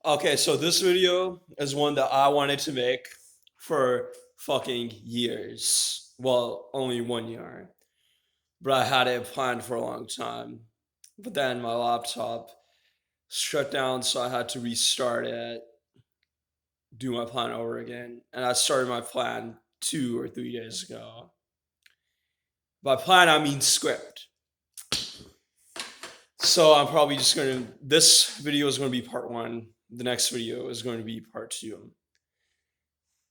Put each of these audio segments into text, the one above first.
Okay, so this video is one that I wanted to make for fucking years. Well, only 1 year. But I had it planned for a long time. But then my laptop shut down, so I had to restart it, do my plan over again. And I started my plan 2 or 3 days ago. By plan, I mean script. So I'm probably just gonna, this video is gonna be part one. The next video is going to be part two.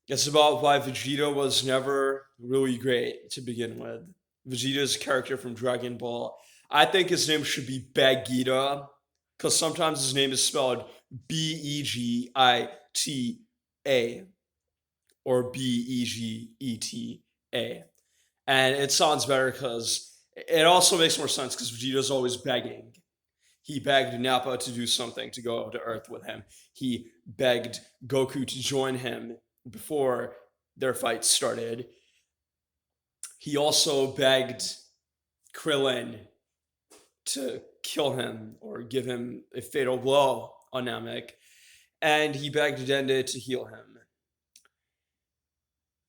It's about why Vegeta was never really great to begin with. Vegeta's character from Dragon Ball. I think his name should be Begita, because sometimes his name is spelled Begita or Begeta. And it sounds better because it also makes more sense because Vegeta's always begging. He begged Nappa to do something to go to Earth with him. He begged Goku to join him before their fight started. He also begged Krillin to kill him or give him a fatal blow on Namek. And he begged Dende to heal him.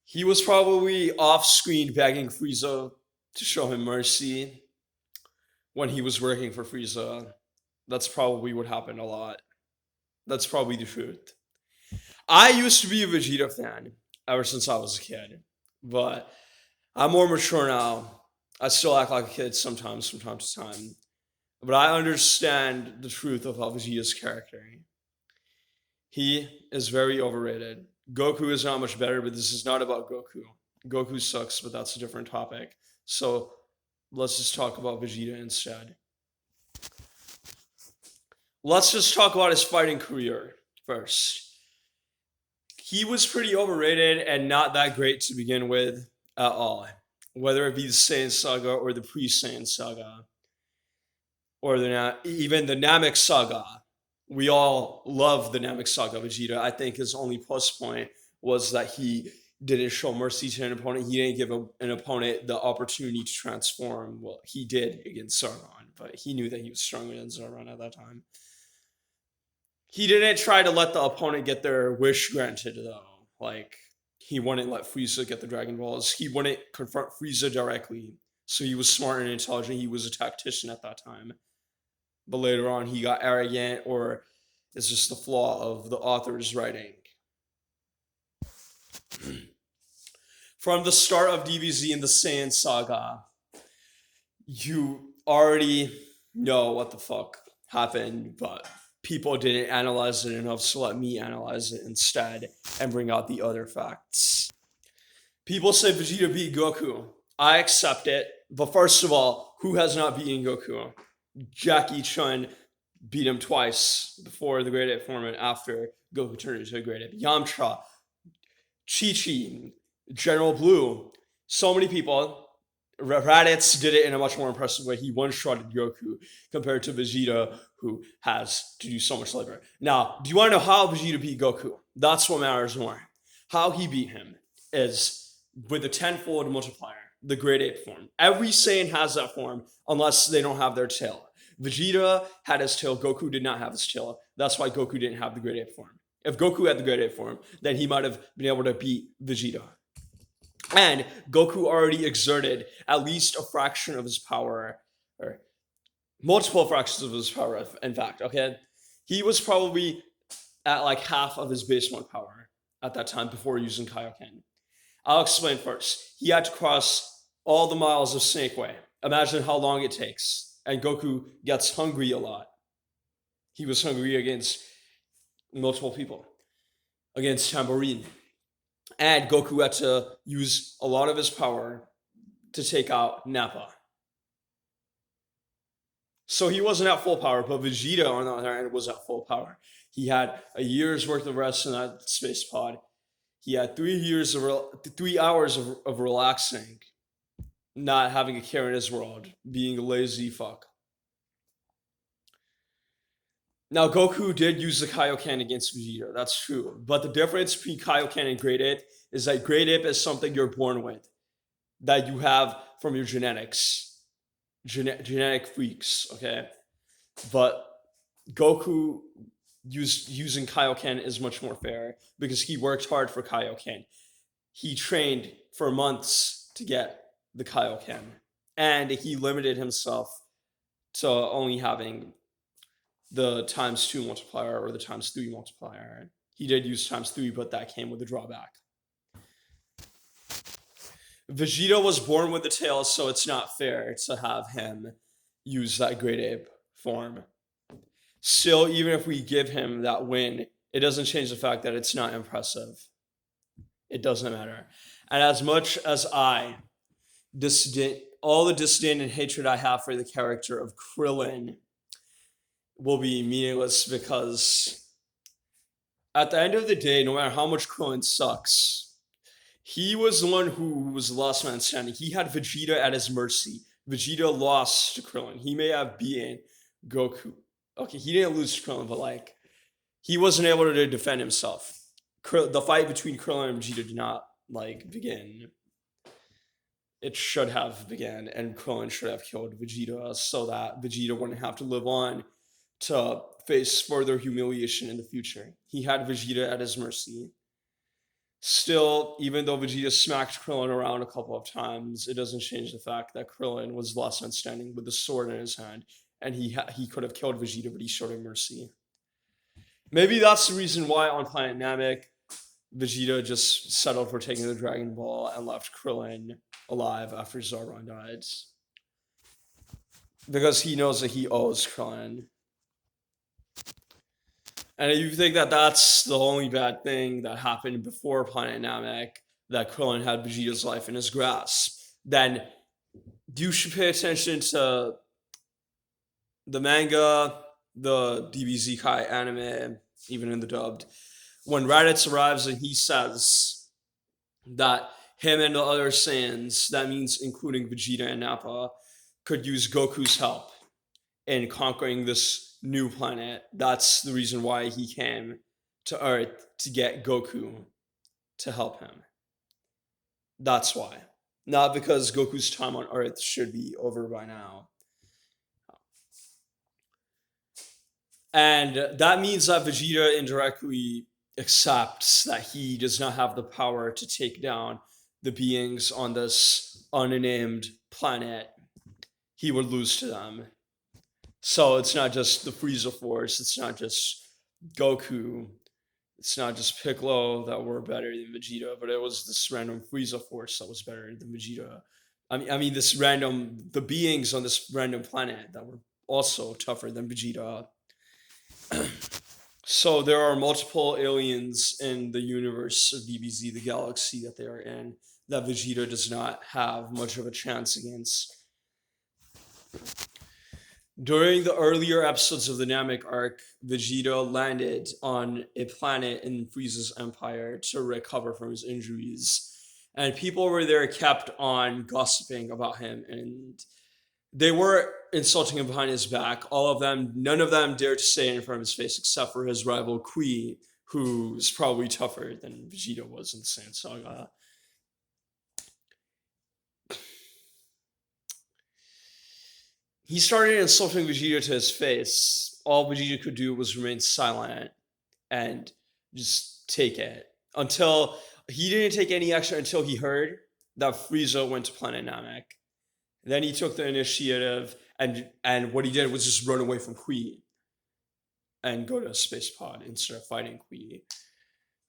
He was probably off screen begging Frieza to show him mercy when he was working for Frieza. That's probably what happened a lot. That's probably the truth. I used to be a Vegeta fan ever since I was a kid, but I'm more mature now. I still act like a kid sometimes, from time to time, but I understand the truth of Vegeta's character. He is very overrated. Goku is not much better, but this is not about Goku. Goku sucks, but that's a different topic. So let's just talk about Vegeta instead. Let's just talk about his fighting career first. He was pretty overrated and not that great to begin with at all. Whether it be the Saiyan Saga or the pre-Saiyan Saga, or even the Namek Saga. We all love the Namek Saga Vegeta. I think his only plus point was that he didn't show mercy to an opponent. He didn't give an opponent the opportunity to transform. Well, he did against Sauron, but he knew that he was stronger than Sauron at that time. He didn't try to let the opponent get their wish granted, though. Like, he wouldn't let Frieza get the Dragon Balls. He wouldn't confront Frieza directly. So he was smart and intelligent. He was a tactician at that time. But later on, he got arrogant, or it's just the flaw of the author's writing. From the start of DBZ in the Saiyan Saga, you already know what the fuck happened, but people didn't analyze it enough, so let me analyze it instead and bring out the other facts. People say Vegeta beat Goku. I accept it, but first of all, who has not beaten Goku? Jackie Chun beat him twice before the Great Ape form and after Goku turned into a Great Ape. Yamcha, Chi-Chi, General Blue, so many people. Raditz did it in a much more impressive way. He one-shotted Goku compared to Vegeta, who has to do so much labor. Now, do you want to know how Vegeta beat Goku? That's what matters more. How he beat him is with a tenfold multiplier, the Great Ape form. Every Saiyan has that form, unless they don't have their tail. Vegeta had his tail, Goku did not have his tail. That's why Goku didn't have the Great Ape form. If Goku had the Great Ape form, then he might have been able to beat Vegeta. And Goku already exerted at least a fraction of his power, or multiple fractions of his power, in fact, okay? He was probably at like half of his base 1 power at that time before using Kaioken. I'll explain first. He had to cross all the miles of Snake Way. Imagine how long it takes. And Goku gets hungry a lot. He was hungry against multiple people, against Tambourine. And Goku had to use a lot of his power to take out Nappa. So he wasn't at full power, but Vegeta, on the other hand, was at full power. He had a year's worth of rest in that space pod. He had 3 hours of relaxing, not having a care in his world, being a lazy fuck. Now, Goku did use the Kaioken against Vegeta. That's true. But the difference between Kaioken and Great Ape is that Great Ape is something you're born with, that you have from your genetics, genetic freaks, okay? But Goku using Kaioken is much more fair because he worked hard for Kaioken. He trained for months to get the Kaioken, and he limited himself to only having the times 2 multiplier or the times 3 multiplier. He did use times 3, but that came with a drawback. Vegeta was born with the tail, so it's not fair to have him use that great ape form. Still, even if we give him that win, it doesn't change the fact that it's not impressive. It doesn't matter. And as much as all the disdain and hatred I have for the character of Krillin will be meaningless because at the end of the day, no matter how much Krillin sucks, he was the one who was the last man standing. He had Vegeta at his mercy. Vegeta lost to Krillin. He may have beaten Goku. Okay, he didn't lose to Krillin, but like, he wasn't able to defend himself. The fight between Krillin and Vegeta did not like begin. It should have begun, and Krillin should have killed Vegeta so that Vegeta wouldn't have to live on to face further humiliation in the future. He had Vegeta at his mercy. Still, even though Vegeta smacked Krillin around a couple of times, it doesn't change the fact that Krillin was the last man standing with the sword in his hand, and he could have killed Vegeta, but he showed him mercy. Maybe that's the reason why on Planet Namek, Vegeta just settled for taking the Dragon Ball and left Krillin alive after Zoro died. Because he knows that he owes Krillin. And if you think that that's the only bad thing that happened before Planet Namek, that Krillin had Vegeta's life in his grasp, then you should pay attention to the manga, the DBZ Kai anime, even in the dubbed. When Raditz arrives and he says that him and the other Saiyans, that means including Vegeta and Nappa, could use Goku's help in conquering this new planet. That's the reason why he came to Earth, to get Goku to help him. That's why. Not because Goku's time on Earth should be over by now. And that means that Vegeta indirectly accepts that he does not have the power to take down the beings on this unnamed planet. He would lose to them. So it's not just the Frieza Force, it's not just Goku, it's not just Piccolo that were better than Vegeta, but it was this random Frieza Force that was better than Vegeta. I mean the beings on this random planet that were also tougher than Vegeta. So there are multiple aliens in the universe of DBZ, the galaxy that they are in, that Vegeta does not have much of a chance against. During the earlier episodes of the Namek arc, Vegeta landed on a planet in Frieza's empire to recover from his injuries. And people over there kept on gossiping about him, and they were insulting him behind his back. None of them dared to say it in front of his face, except for his rival Kui, who's probably tougher than Vegeta was in the Saiyan Saga. He started insulting Vegeta to his face. All Vegeta could do was remain silent and just take it. Until he didn't take any action until he heard that Frieza went to Planet Namek. Then he took the initiative, and what he did was just run away from Kui and go to a space pod instead of fighting Kui.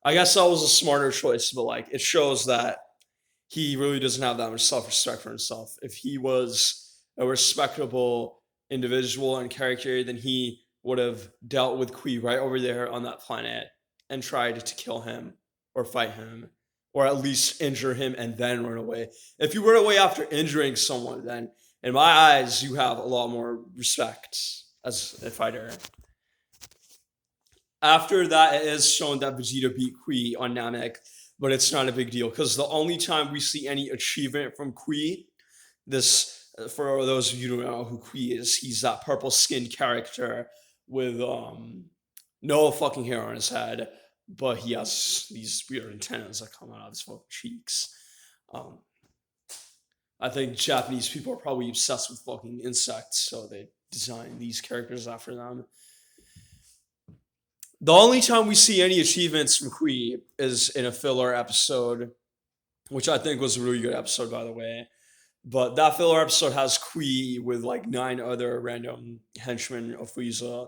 I guess that was a smarter choice, but like, it shows that he really doesn't have that much self-respect for himself. If he was a respectable individual and character, then he would have dealt with Kui right over there on that planet and tried to kill him or fight him, or at least injure him and then run away. If you run away after injuring someone, then in my eyes, you have a lot more respect as a fighter. After that, it is shown that Vegeta beat Kui on Namek, but it's not a big deal because the only time we see any achievement from Kui, for those of you who don't know who Kui is, he's that purple-skinned character with no fucking hair on his head, but he has these weird antennas that come out of his fucking cheeks. I think Japanese people are probably obsessed with fucking insects, so they design these characters after them. The only time we see any achievements from Kui is in a filler episode, which I think was a really good episode, by the way. But that filler episode has Kui with like 9 other random henchmen of Frieza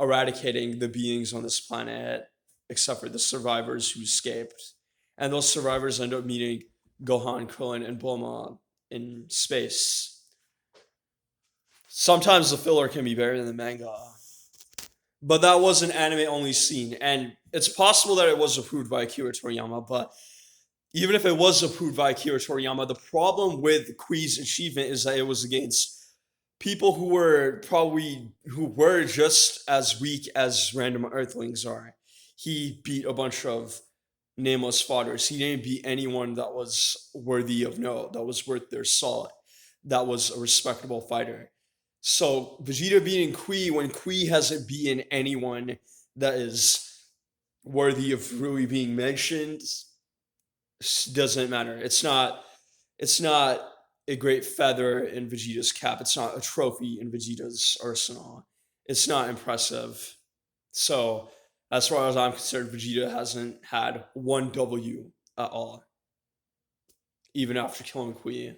eradicating the beings on this planet, except for the survivors who escaped. And those survivors end up meeting Gohan, Krillin, and Bulma in space. Sometimes the filler can be better than the manga. But that was an anime only scene. And it's possible that it was approved by Akira Toriyama, but even if it was approved by Akira Toriyama, the problem with Kui's achievement is that it was against people who were just as weak as random Earthlings are. He beat a bunch of nameless fodders. He didn't beat anyone that was worthy of note, that was worth their salt, that was a respectable fighter. So Vegeta beating Kui when Kui hasn't beaten anyone that is worthy of really being mentioned doesn't matter. It's not a great feather in Vegeta's cap. It's not a trophy in Vegeta's arsenal. It's not impressive. So, as far as I'm concerned, Vegeta hasn't had one W at all, even after killing Kui.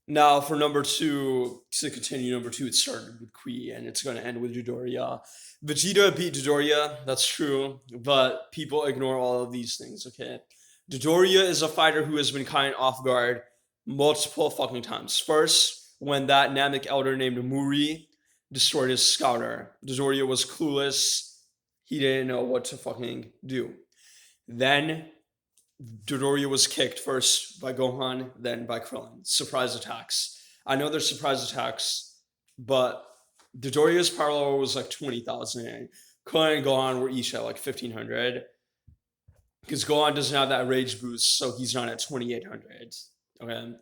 Now, for number two, to continue number two, it started with Kui and it's going to end with Doria. Vegeta beat Doria, that's true, but people ignore all of these things, okay? Doria is a fighter who has been caught off guard multiple fucking times. First, when that Namek elder named Muri destroyed his scouter. Doria was clueless. He didn't know what to fucking do. Then Dodoria was kicked first by Gohan, then by Krillin. Surprise attacks. I know there's surprise attacks, but Dodoria's power level was like 20,000, and Krillin and Gohan were each at like 1,500. Because Gohan doesn't have that rage boost, so he's not at 2,800. Okay.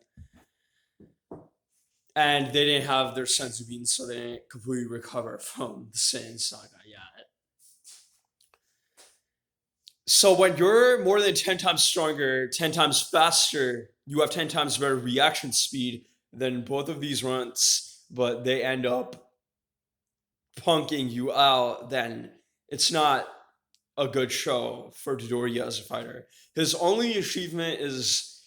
And they didn't have their senzu beans, so they didn't completely recover from the Saiyan saga yet. So when you're more than 10 times stronger, 10 times faster, you have 10 times better reaction speed than both of these runts, but they end up punking you out, then it's not a good show for Dodoria as a fighter. His only achievement is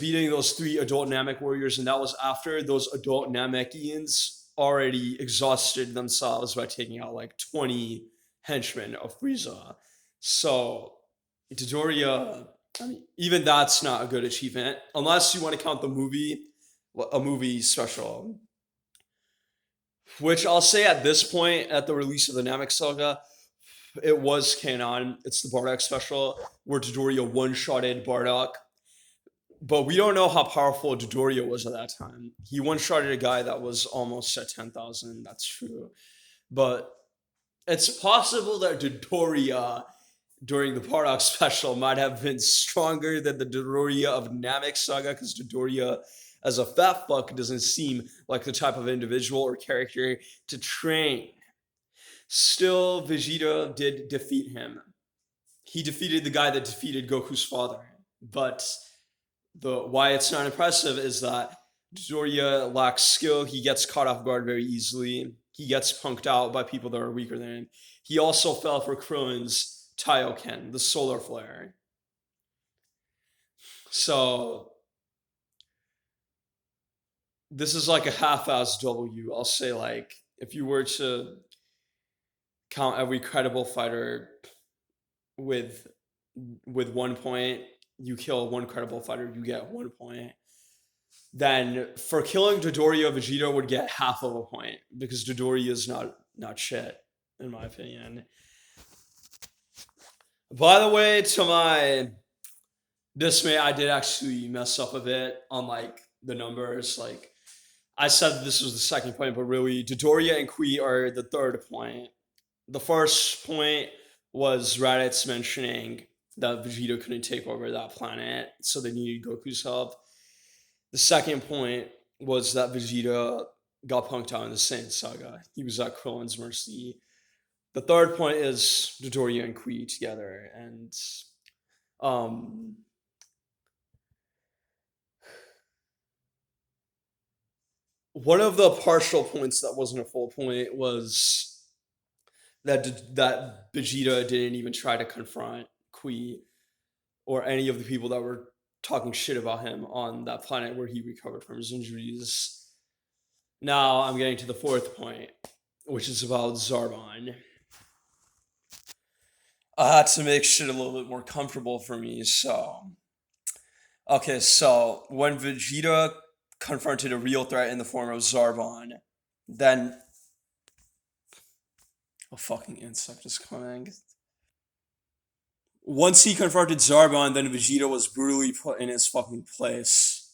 beating those 3 adult Namek warriors, and that was after those adult Namekians already exhausted themselves by taking out like 20 henchmen of Frieza. So Dodoria, I mean, even that's not a good achievement, unless you want to count the movie, a movie special. Which I'll say at this point, at the release of the Namek Saga, it was canon. It's the Bardock special where Dodoria one-shotted Bardock. But we don't know how powerful Dodoria was at that time. He one-shotted a guy that was almost at 10,000. That's true. But it's possible that Dodoria during the Bardock special might have been stronger than the Dodoria of Namek Saga, because Dodoria as a fat fuck doesn't seem like the type of individual or character to train. Still, Vegeta did defeat him. He defeated the guy that defeated Goku's father. But why it's not impressive is that Doria lacks skill. He gets caught off guard very easily. He gets punked out by people that are weaker than him. He also fell for Krillin's Taioken, the solar flare. So this is like a half-ass W. I'll say, like, if you were to count every credible fighter with 1 point, you kill one credible fighter, you get 1 point. Then for killing Dodoria, Vegeta would get half of a point, because Dodoria is not shit, in my opinion. By the way, to my dismay, I did actually mess up a bit on like the numbers. Like, I said this was the second point, but really Dodoria and Kui are the third point. The first point was Raditz mentioning that Vegeta couldn't take over that planet, so they needed Goku's help. The second point was that Vegeta got punked out in the Saiyan saga. He was at Krillin's mercy. The third point is Dodoria and Kui together, and one of the partial points that wasn't a full point was that Vegeta didn't even try to confront Kui or any of the people that were talking shit about him on that planet where he recovered from his injuries. Now I'm getting to the fourth point, which is about Zarbon. I had to make shit a little bit more comfortable for me, so. Okay, so when Vegeta confronted a real threat in the form of Zarbon, then. A fucking insect is coming. Once he confronted Zarbon, then Vegeta was brutally put in his fucking place.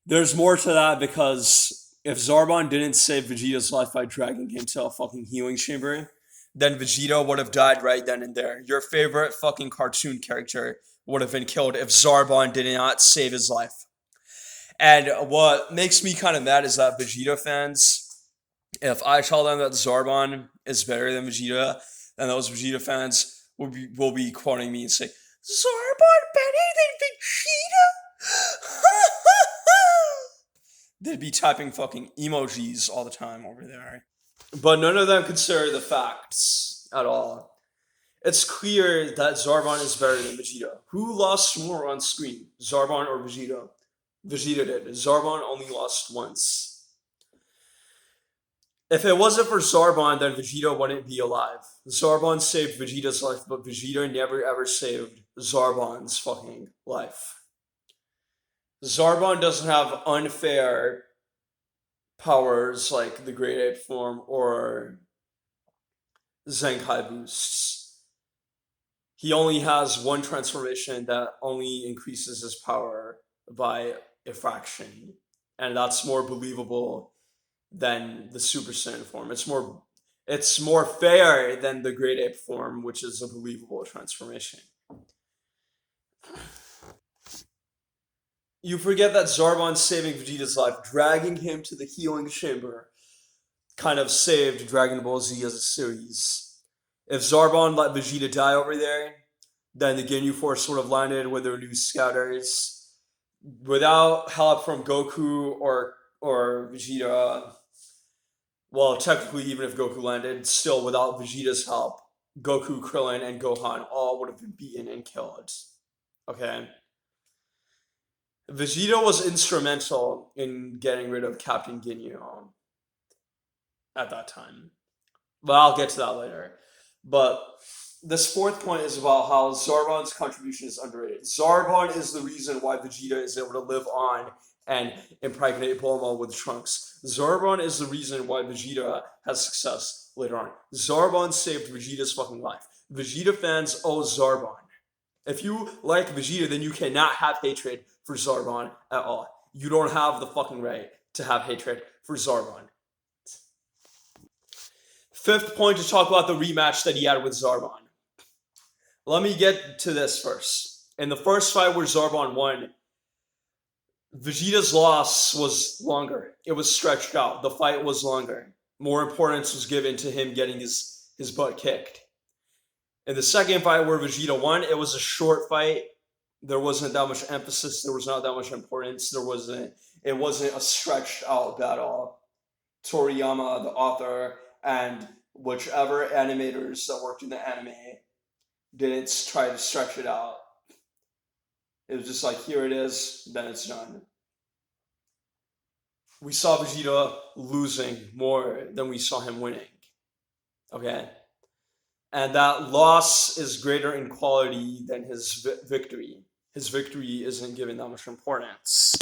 There's more to that because if Zarbon didn't save Vegeta's life by dragging him to a fucking healing chamber, then Vegeta would have died right then and there. Your favorite fucking cartoon character would have been killed if Zarbon did not save his life. And what makes me kind of mad is that Vegeta fans, if I tell them that Zarbon is better than Vegeta, then those Vegeta fans will be quoting me and say, Zarbon better than Vegeta? They'd be typing fucking emojis all the time over there. But none of them consider the facts at all. It's clear that Zarbon is better than Vegeta. Who lost more on screen, Zarbon or Vegeta? Vegeta did. Zarbon only lost once. If it wasn't for Zarbon, then Vegeta wouldn't be alive. Zarbon saved Vegeta's life, but Vegeta never ever saved Zarbon's fucking life. Zarbon doesn't have unfair powers like the Great Ape form or Zenkai boosts. He only has one transformation that only increases his power by a fraction, and that's more believable than the Super Saiyan form. It's more fair than the Great Ape form, which is a believable transformation. You forget that Zarbon saving Vegeta's life, dragging him to the healing chamber, kind of saved Dragon Ball Z as a series. If Zarbon let Vegeta die over there, then the Ginyu Force would have landed with their new scouters. Without help from Goku or Vegeta, well, technically, even if Goku landed, still without Vegeta's help, Goku, Krillin, and Gohan all would have been beaten and killed. Okay? Vegeta was instrumental in getting rid of Captain Ginyu at that time. But I'll get to that later. But this fourth point is about how Zarbon's contribution is underrated. Zarbon is the reason why Vegeta is able to live on and impregnate Bulma with Trunks. Zarbon is the reason why Vegeta has success later on. Zarbon saved Vegeta's fucking life. Vegeta fans owe Zarbon. If you like Vegeta, then you cannot have hatred for Zarbon at all. You don't have the fucking right to have hatred for Zarbon. Fifth point to talk about the rematch that he had with Zarbon. Let me get to this first. In the first fight where Zarbon won, Vegeta's loss was longer. It was stretched out. The fight was longer. More importance was given to him getting his butt kicked. In the second fight where Vegeta won, it was a short fight. There wasn't that much emphasis. There was not that much importance. It wasn't a stretched out battle. Toriyama, the author, and whichever animators that worked in the anime didn't try to stretch it out. It was just like, here it is, then it's done. We saw Vegeta losing more than we saw him winning. Okay? And that loss is greater in quality than his victory. His victory isn't given that much importance.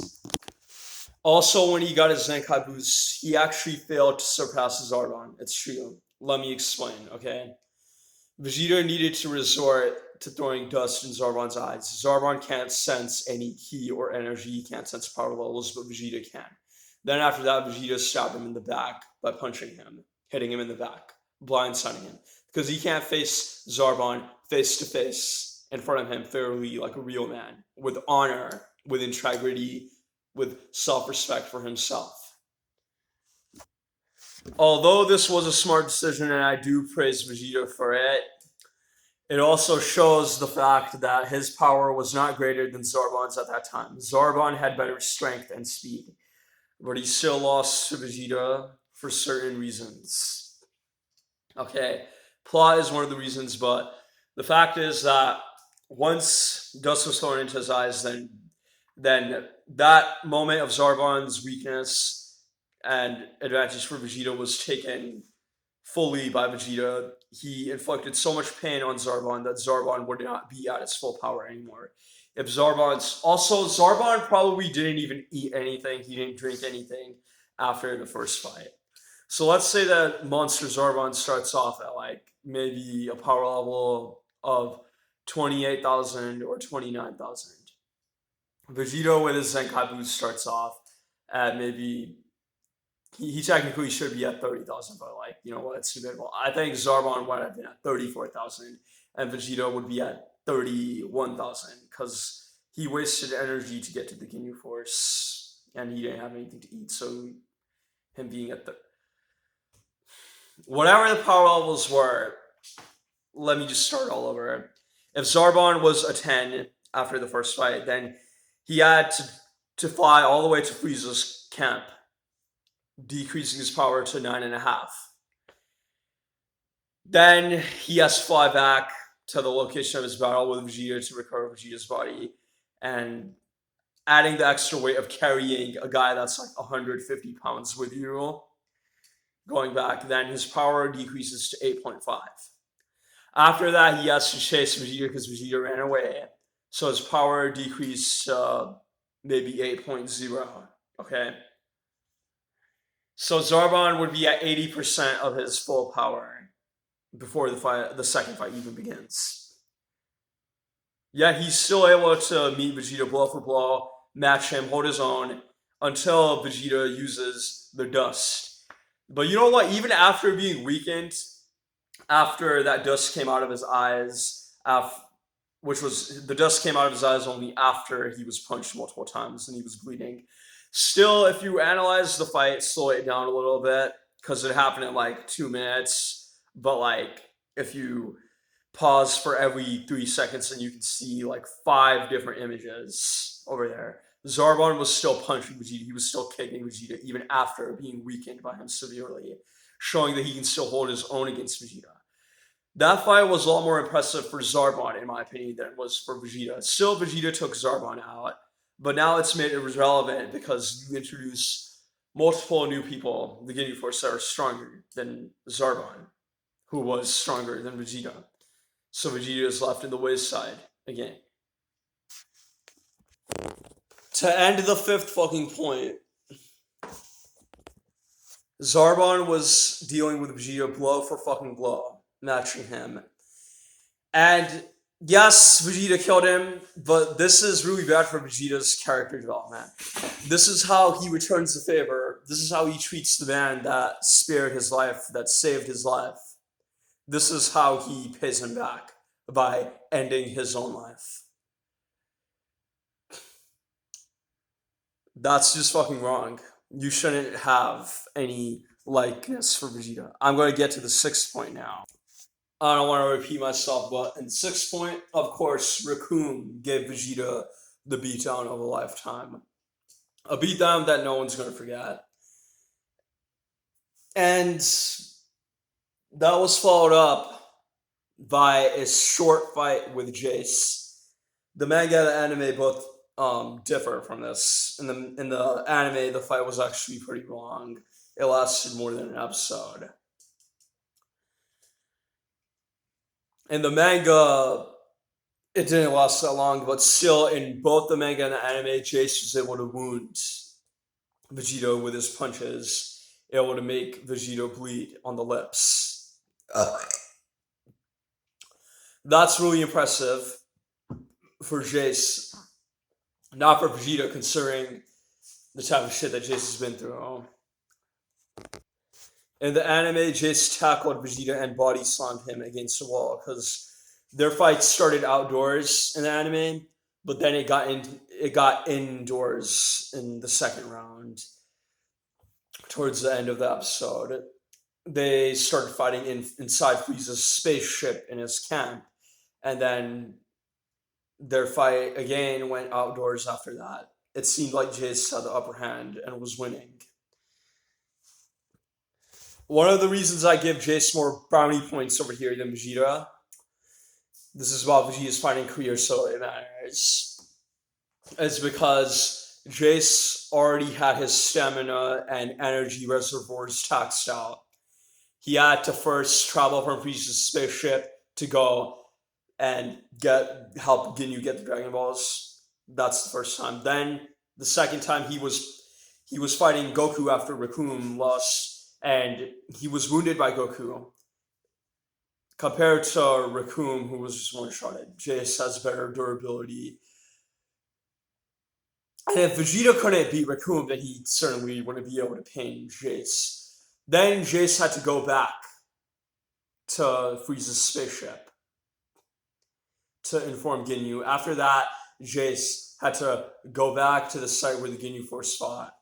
Also, when he got his Zenkai boost, he actually failed to surpass Zarbon. It's true. Let me explain, okay? Vegeta needed to resort to throwing dust in Zarbon's eyes. Zarbon can't sense any ki or energy. He can't sense power levels, but Vegeta can. Then after that, Vegeta stabbed him in the back by punching him, hitting him in the back, blindsiding him. Because he can't face Zarbon face to face in front of him fairly like a real man, with honor, with integrity, with self-respect for himself. Although this was a smart decision and I do praise Vegeta for it, it also shows the fact that his power was not greater than Zarbon's at that time. Zarbon had better strength and speed, but he still lost to Vegeta for certain reasons. Okay, Plot is one of the reasons, but the fact is that once dust was thrown into his eyes, then that moment of Zarbon's weakness and advantage for Vegeta was taken fully by Vegeta. He inflicted so much pain on Zarbon that Zarbon would not be at its full power anymore. If Zarbon probably didn't even eat anything, he didn't drink anything after the first fight. So let's say that Monster Zarbon starts off at like maybe a power level of 28,000 or 29,000. Vegeta with his Zenkai boost starts off at maybe he technically should be at 30,000, but like, you know what, it's debatable. I think Zarbon would have been at 34,000 and Vegeta would be at 31,000 because he wasted energy to get to the Ginyu Force and he didn't have anything to eat. So him being at the whatever the power levels were, let me just start all over. If Zarbon was a 10 after the first fight, then he had to fly all the way to Frieza's camp, decreasing his power to 9.5. Then he has to fly back to the location of his battle with Vegeta to recover Vegeta's body, and adding the extra weight of carrying a guy that's like 150 pounds with you, going back, then his power decreases to 8.5. After that, he has to chase Vegeta because Vegeta ran away, so his power decreased to maybe 8.0. Okay? So Zarbon would be at 80% of his full power before the second fight even begins. Yet he's still able to meet Vegeta blow for blow, match him, hold his own, until Vegeta uses the dust. But you know what? Even after being weakened, after that dust came out of his eyes, the dust came out of his eyes only after he was punched multiple times and he was bleeding. Still, if you analyze the fight, slow it down a little bit, because it happened in like 2 minutes, but like if you pause for every 3 seconds and you can see like 5 different images over there, Zarbon was still punching Vegeta, he was still kicking Vegeta even after being weakened by him severely, showing that he can still hold his own against Vegeta. That fight was a lot more impressive for Zarbon, in my opinion, than it was for Vegeta. Still, Vegeta took Zarbon out, but now it's made irrelevant because you introduce multiple new people, the Ginyu Force, that are stronger than Zarbon, who was stronger than Vegeta. So Vegeta is left in the wayside again. To end the 5th fucking point, Zarbon was dealing with Vegeta blow for fucking blow, matching him. And yes, Vegeta killed him, but this is really bad for Vegeta's character development. This is how he returns the favor. This is how he treats the man that spared his life, that saved his life. This is how he pays him back, by ending his own life. That's just fucking wrong. You shouldn't have any likeness for Vegeta. I'm going to get to the 6th point now. I don't want to repeat myself, but in the 6th point, of course, Raccoon gave Vegeta the beatdown of a lifetime. A beatdown that no one's going to forget. And that was followed up by a short fight with Jace. The manga and the anime both differ from this. In the anime, the fight was actually pretty long. It lasted more than an episode. In the manga, it didn't last that long, but still, in both the manga and the anime, Jace was able to wound Vegeta with his punches, able to make Vegeta bleed on the lips. That's really impressive for Jace, not for Vegeta, considering the type of shit that Jace has been through. In the anime, Jace tackled Vegeta and body slammed him against the wall because their fight started outdoors in the anime, but then it got indoors in the second round. Towards the end of the episode, they started fighting inside Frieza's spaceship in his camp, and then their fight again went outdoors after that. It seemed like Jace had the upper hand and was winning. One of the reasons I give Jace more brownie points over here than Vegeta, this is about Vegeta's fighting career, so it matters, is because Jace already had his stamina and energy reservoirs taxed out. He had to first travel from Frieza's spaceship to go and help Ginyu get the Dragon Balls. That's the first time. Then the second time he was fighting Goku after Raccoon lost, and he was wounded by Goku. Compared to Raccoon, who was just one-shotted, Jace has better durability. And if Vegeta couldn't beat Raccoon, then he certainly wouldn't be able to pin Jace. Then Jace had to go back to Frieza's spaceship to inform Ginyu. After that, Jace had to go back to the site where the Ginyu Force fought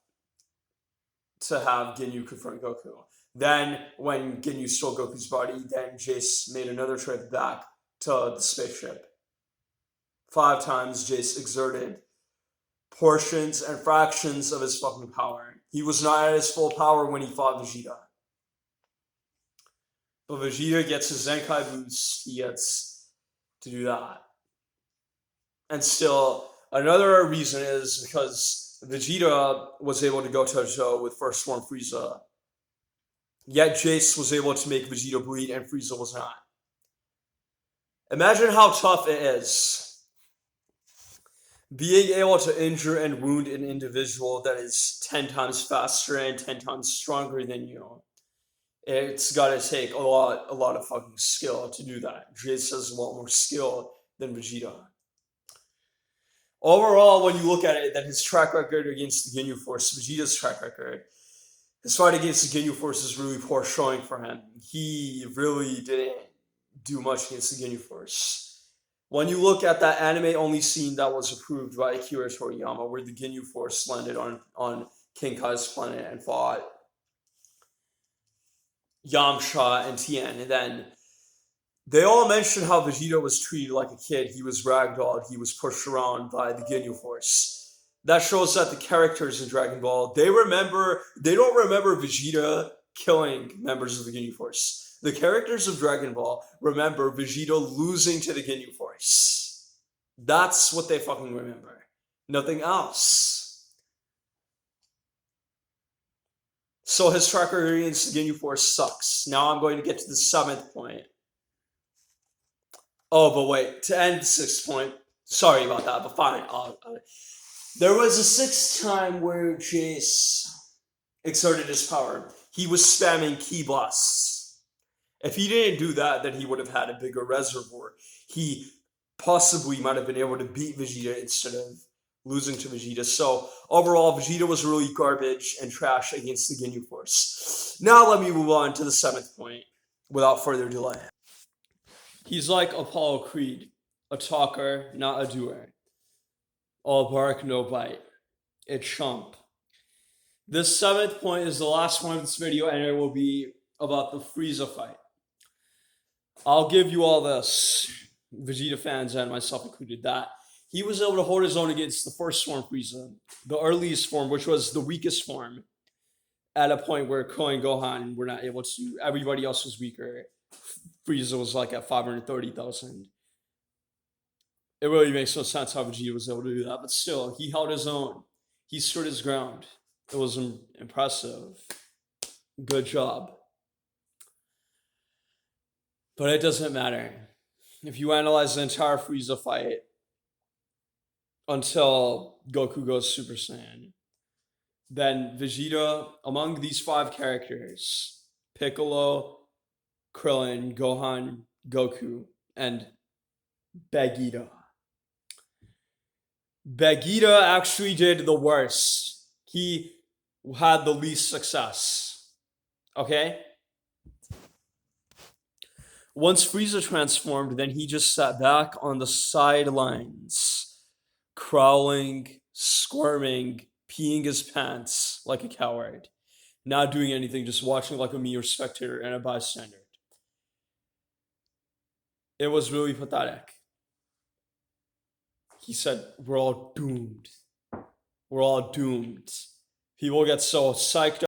to have Ginyu confront Goku. Then, when Ginyu stole Goku's body, then Jace made another trip back to the spaceship. 5 times Jace exerted portions and fractions of his fucking power. He was not at his full power when he fought Vegeta. But Vegeta gets his Zenkai boost, he gets to do that. And still, another reason is because Vegeta was able to go toe-to-toe with First Form Frieza. Yet Jace was able to make Vegeta bleed and Frieza was not. Imagine how tough it is being able to injure and wound an individual that is 10 times faster and 10 times stronger than you. It's gotta take a lot of fucking skill to do that. Jace has a lot more skill than Vegeta. Overall, when you look at it, then his track record against the Ginyu Force, Vegeta's track record, his fight against the Ginyu Force is really poor showing for him. He really didn't do much against the Ginyu Force. When you look at that anime-only scene that was approved by Akira Toriyama, where the Ginyu Force landed on King Kai's planet and fought Yamcha and Tien, and then they all mentioned how Vegeta was treated like a kid. He was ragdolled, he was pushed around by the Ginyu Force. That shows that the characters in Dragon Ball, they don't remember Vegeta killing members of the Ginyu Force. The characters of Dragon Ball remember Vegeta losing to the Ginyu Force. That's what they fucking remember. Nothing else. So his track record against the Ginyu Force sucks. Now I'm going to get to the 7th point. Oh, but wait, to end the 6th point, sorry about that, but fine. There was a 6th time where Jace exerted his power. He was spamming Ki Blasts. If he didn't do that, then he would have had a bigger reservoir. He possibly might have been able to beat Vegeta instead of losing to Vegeta. So overall, Vegeta was really garbage and trash against the Ginyu Force. Now let me move on to the 7th point without further delay. He's like Apollo Creed, a talker, not a doer. All bark, no bite. A chump. This 7th point is the last one of this video, and it will be about the Frieza fight. I'll give you all this, Vegeta fans and myself included, that he was able to hold his own against the first form Frieza, the earliest form, which was the weakest form, at a point where Krillin and Gohan were not able to. Everybody else was weaker. Frieza was like at 530,000. It really makes no sense how Vegeta was able to do that, but still, he held his own. He stood his ground. It was impressive. Good job. But it doesn't matter. If you analyze the entire Frieza fight until Goku goes Super Saiyan, then Vegeta, among these 5 characters, Piccolo, Krillin, Gohan, Goku, and Vegeta. Vegeta actually did the worst. He had the least success. Okay? Once Frieza transformed, then he just sat back on the sidelines, crawling, squirming, peeing his pants like a coward, not doing anything, just watching like a mere spectator and a bystander. It was really pathetic. He said, "We're all doomed. We're all doomed." People get so psyched